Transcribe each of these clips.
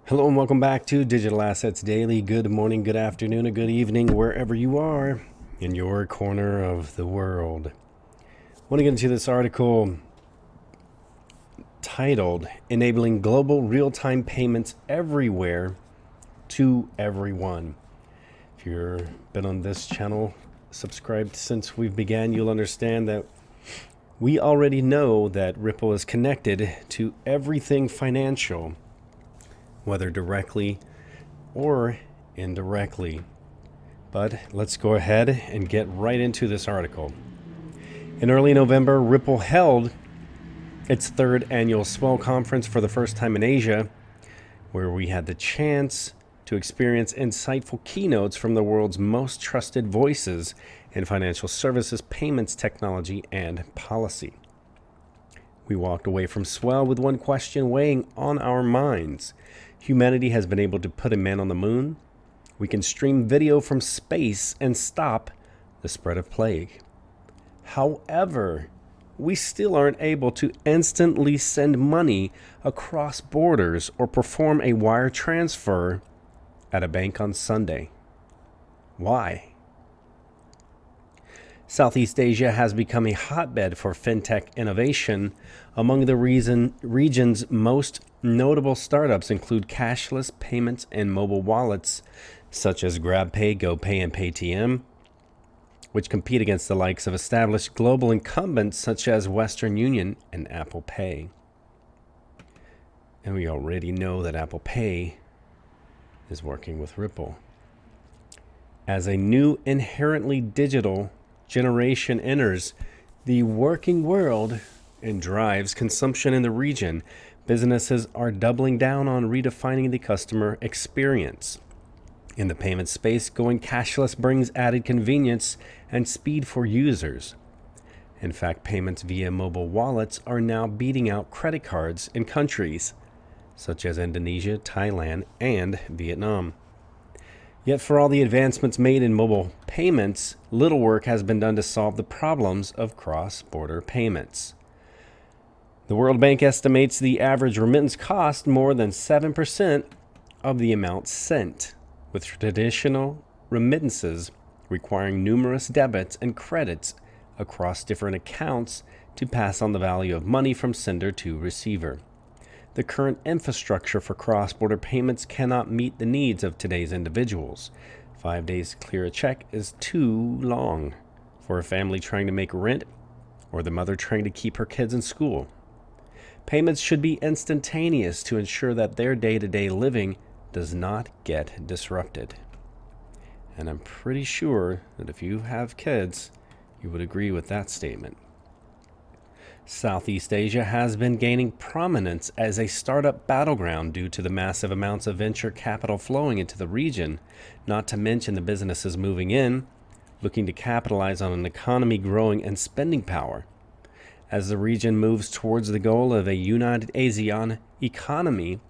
Hello and welcome back to Digital Assets Daily. Good morning, good afternoon, or good evening, wherever you are in your corner of the world. I want to get into this article titled Enabling Global Real-Time Payments Everywhere to Everyone. If you've been on this channel, subscribed since we began, you'll understand that we already know that Ripple is connected to everything financial, whether directly or indirectly. But let's go ahead and get right into this article. In early November, Ripple held its third annual Swell Conference for the first time in Asia, where we had the chance to experience insightful keynotes from the world's most trusted voices in financial services, payments, technology, and policy. We walked away from Swell with one question weighing on our minds. Humanity has been able to put a man on the moon. We can stream video from space and stop the spread of plague. However, we still aren't able to instantly send money across borders or perform a wire transfer at a bank on Sunday. Why? Southeast Asia has become a hotbed for fintech innovation. Among the region's most notable startups include cashless payments and mobile wallets such as GrabPay, GoPay, and Paytm, which compete against the likes of established global incumbents such as Western Union and Apple Pay. And we already know that Apple Pay is working with Ripple. As a new inherently digital generation enters the working world and drives consumption in the region, businesses are doubling down on redefining the customer experience. In the payment space, going cashless brings added convenience and speed for users. In fact, payments via mobile wallets are now beating out credit cards in countries such as Indonesia, Thailand, and Vietnam. Yet for all the advancements made in mobile payments, little work has been done to solve the problems of cross-border payments. The World Bank estimates the average remittance cost more than 7% of the amount sent, with traditional remittances requiring numerous debits and credits across different accounts to pass on the value of money from sender to receiver. The current infrastructure for cross-border payments cannot meet the needs of today's individuals. 5 days to clear a check is too long for a family trying to make rent or the mother trying to keep her kids in school. Payments should be instantaneous to ensure that their day-to-day living does not get disrupted. And I'm pretty sure that if you have kids, you would agree with that statement. Southeast Asia has been gaining prominence as a startup battleground due to the massive amounts of venture capital flowing into the region, not to mention the businesses moving in, looking to capitalize on an economy growing and spending power. As the region moves towards the goal of a united ASEAN economy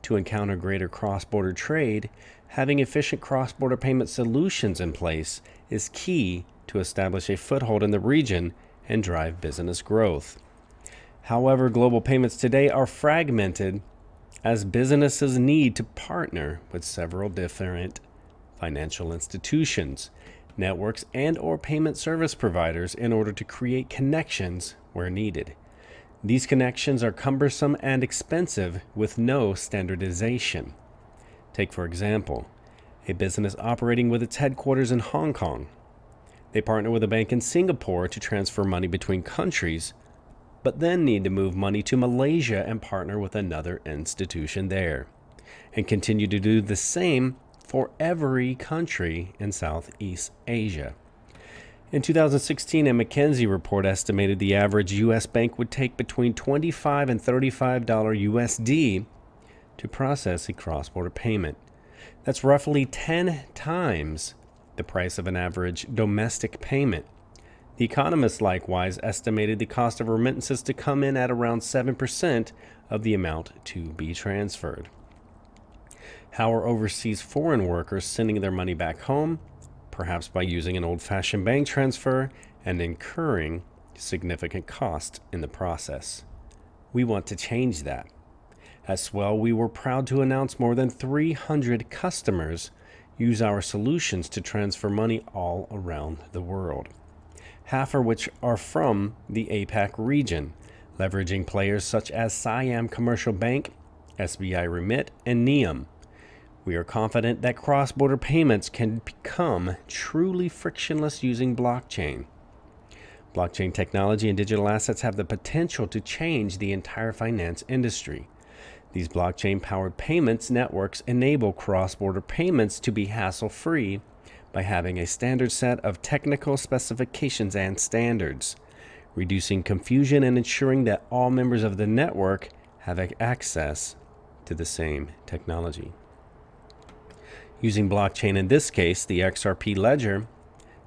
to encounter greater cross-border trade, having efficient cross-border payment solutions in place is key to establish a foothold in the region and drive business growth. However, global payments today are fragmented as businesses need to partner with several different financial institutions, networks, and/or payment service providers in order to create connections where needed. These connections are cumbersome and expensive with no standardization. Take, for example, a business operating with its headquarters in Hong Kong. They partner with a bank in Singapore to transfer money between countries, but then need to move money to Malaysia and partner with another institution there, and continue to do the same for every country in Southeast Asia. In 2016, a McKinsey report estimated the average U.S. bank would take between $25 and $35 USD to process a cross-border payment. That's roughly 10 times the price of an average domestic payment. The Economist likewise estimated the cost of remittances to come in at around 7% of the amount to be transferred. How are overseas foreign workers sending their money back home? Perhaps by using an old-fashioned bank transfer and incurring significant cost in the process. We want to change that. At Swell, we were proud to announce more than 300 customers use our solutions to transfer money all around the world, half of which are from the APAC region, leveraging players such as Siam Commercial Bank, SBI Remit, and Neom. We are confident that cross-border payments can become truly frictionless using blockchain. Blockchain technology and digital assets have the potential to change the entire finance industry. These blockchain-powered payments networks enable cross-border payments to be hassle-free by having a standard set of technical specifications and standards, reducing confusion and ensuring that all members of the network have access to the same technology. Using blockchain in this case, the XRP ledger,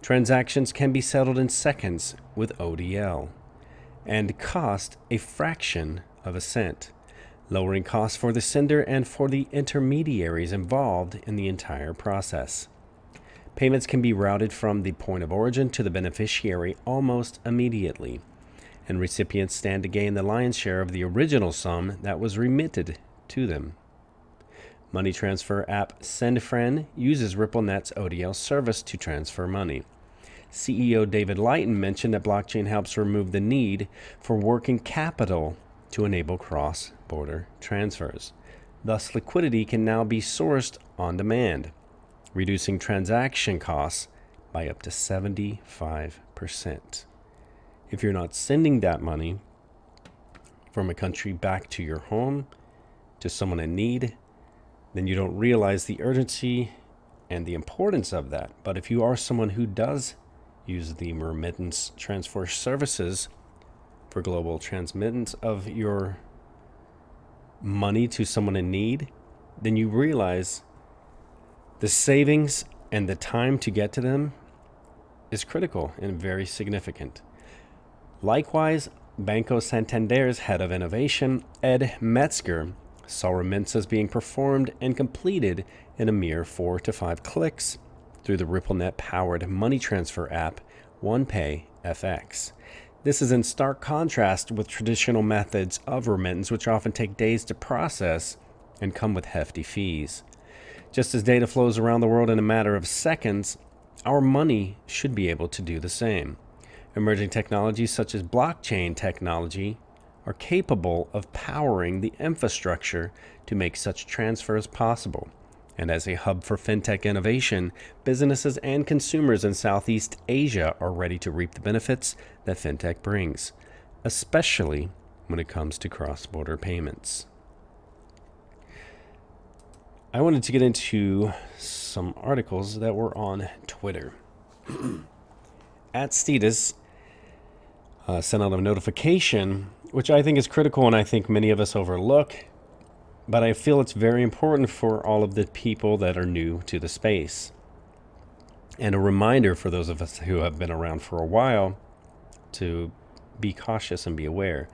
transactions can be settled in seconds with ODL and cost a fraction of a cent, lowering costs for the sender and for the intermediaries involved in the entire process. Payments can be routed from the point of origin to the beneficiary almost immediately, and recipients stand to gain the lion's share of the original sum that was remitted to them. Money transfer app SendFriend uses RippleNet's ODL service to transfer money. CEO David Lighton mentioned that blockchain helps remove the need for working capital to enable cross-border transfers. Thus, liquidity can now be sourced on demand, reducing transaction costs by up to 75%. If you're not sending that money from a country back to your home to someone in need, then you don't realize the urgency and the importance of that. But if you are someone who does use the remittance transfer services for global transmittance of your money to someone in need, then you realize the savings and the time to get to them is critical and very significant. Likewise, Banco Santander's head of innovation, Ed Metzger, saw remittances being performed and completed in a mere 4 to 5 clicks through the RippleNet-powered money transfer app OnePay FX. This is in stark contrast with traditional methods of remittance, which often take days to process and come with hefty fees. Just as data flows around the world in a matter of seconds, our money should be able to do the same. Emerging technologies such as blockchain technology are capable of powering the infrastructure to make such transfers possible. And as a hub for fintech innovation, businesses and consumers in Southeast Asia are ready to reap the benefits that fintech brings, especially when it comes to cross-border payments. I wanted to get into some articles that were on Twitter. @Stetus sent out a notification, which I think is critical and I think many of us overlook, but I feel it's very important for all of the people that are new to the space. And a reminder for those of us who have been around for a while to be cautious and be aware.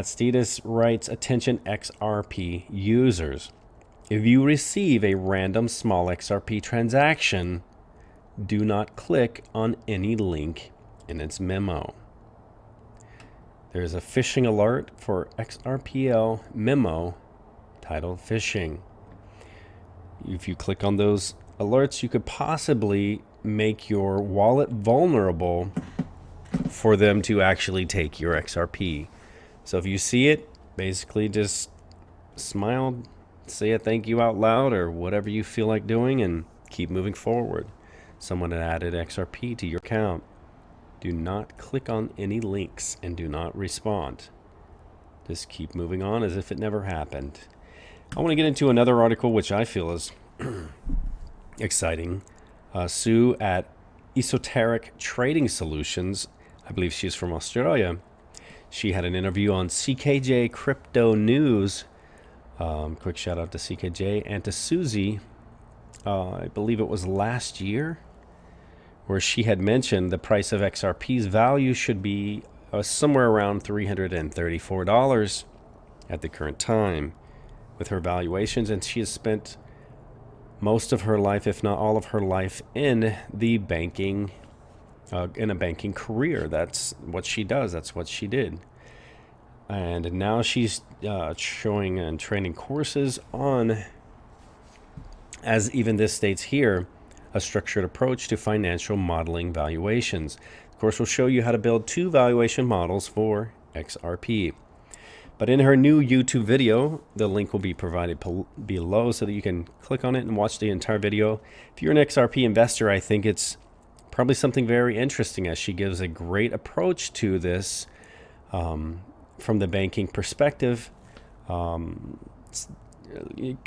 @Stetus writes, "Attention XRP users. If you receive a random small XRP transaction, do not click on any link in its memo. There's a phishing alert for XRPL memo titled Phishing. If you click on those alerts, you could possibly make your wallet vulnerable for them to actually take your XRP. So if you see it, basically just smile, say a thank you out loud or whatever you feel like doing and keep moving forward. Someone had added XRP to your account. Do not click on any links and do not respond. Just keep moving on as if it never happened." I want to get into another article which I feel is exciting. Sue at Esoteric Trading Solutions, I believe she's from Australia. She had an interview on CKJ Crypto News. Quick shout out to CKJ and to Susie. I believe it was last year, where she had mentioned the price of XRP's value should be somewhere around $334 at the current time with her valuations, and she has spent most of her life, if not all of her life, in the banking, in a banking career. That's what she does. That's what she did. And now she's showing and training courses on, as even this states here, a structured approach to financial modeling valuations. The course will show you how to build 2 valuation models for XRP. But in her new YouTube video, the link will be provided below so that you can click on it and watch the entire video. If you're an XRP investor, I think it's probably something very interesting, as she gives a great approach to this from the banking perspective. Kind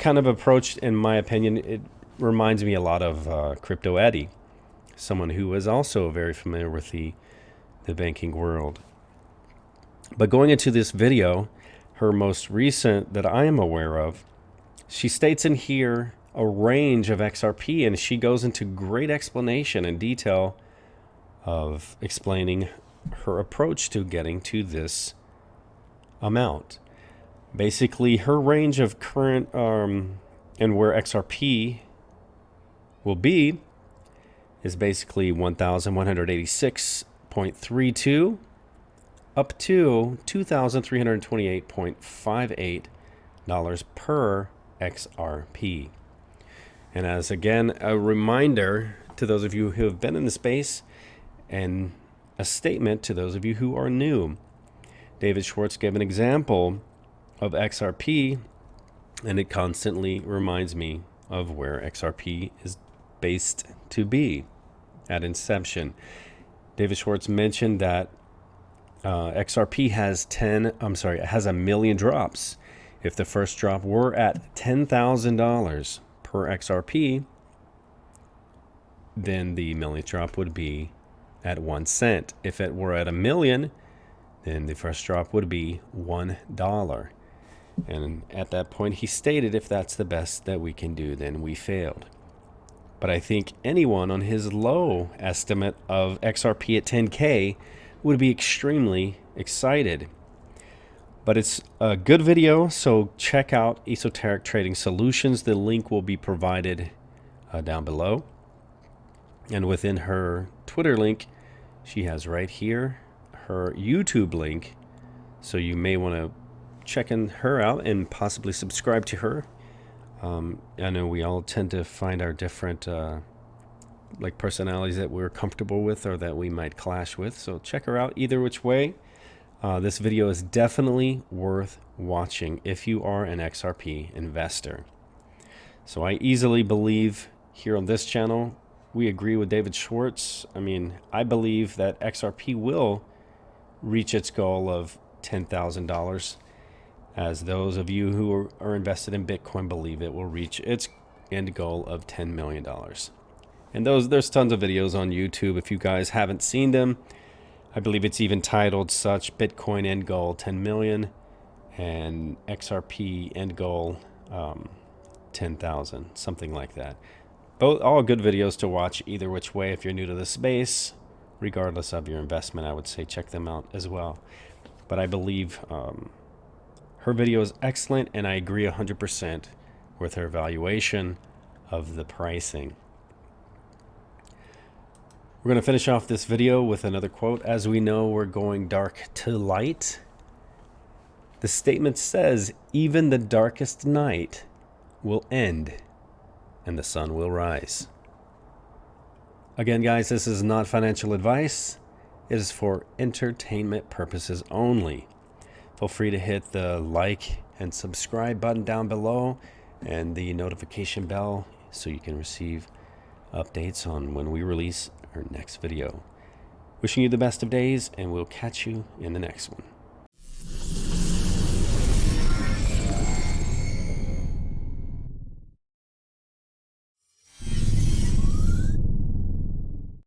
of approach, in my opinion, it reminds me a lot of Crypto Eddie, someone who is also very familiar with the banking world. But going into this video, her most recent that I am aware of, she states in here a range of XRP, and she goes into great explanation and detail of explaining her approach to getting to this amount. Basically, her range of current and where XRP will be is basically 1,186.32 up to $2,328.58 per XRP. And as again, a reminder to those of you who have been in the space, and a statement to those of you who are new. David Schwartz gave an example of XRP, and it constantly reminds me of where XRP is based to be at inception. David Schwartz mentioned that XRP has a million drops. If the first drop were at $10,000 per XRP, then the millionth drop would be at 1 cent. If it were at a million, then the first drop would be $1. And at that point, he stated, if that's the best that we can do, then we failed. But I think anyone on his low estimate of XRP at 10K would be extremely excited. But it's a good video, so check out Esoteric Trading Solutions. The link will be provided down below. And within her Twitter link, she has right here her YouTube link. So you may want to check her out and possibly subscribe to her. I know we all tend to find our different like personalities that we're comfortable with or that we might clash with. So check her out either which way. This video is definitely worth watching if you are an XRP investor. So I easily believe here on this channel, we agree with David Schwartz. I mean, I believe that XRP will reach its goal of $10,000, as those of you who are invested in Bitcoin believe it will reach its end goal of $10 million. And there's tons of videos on YouTube if you guys haven't seen them. I believe it's even titled such: Bitcoin end goal 10 million and XRP end goal 10,000, something like that. All good videos to watch either which way. If you're new to the space, regardless of your investment, I would say check them out as well. But I believe her video is excellent, and I agree 100% with her valuation of the pricing. We're going to finish off this video with another quote. As we know, we're going dark to light. The statement says, even the darkest night will end and the sun will rise. Again, guys, this is not financial advice. It is for entertainment purposes only. Feel free to hit the like and subscribe button down below and the notification bell so you can receive updates on when we release our next video. Wishing you the best of days, and we'll catch you in the next one.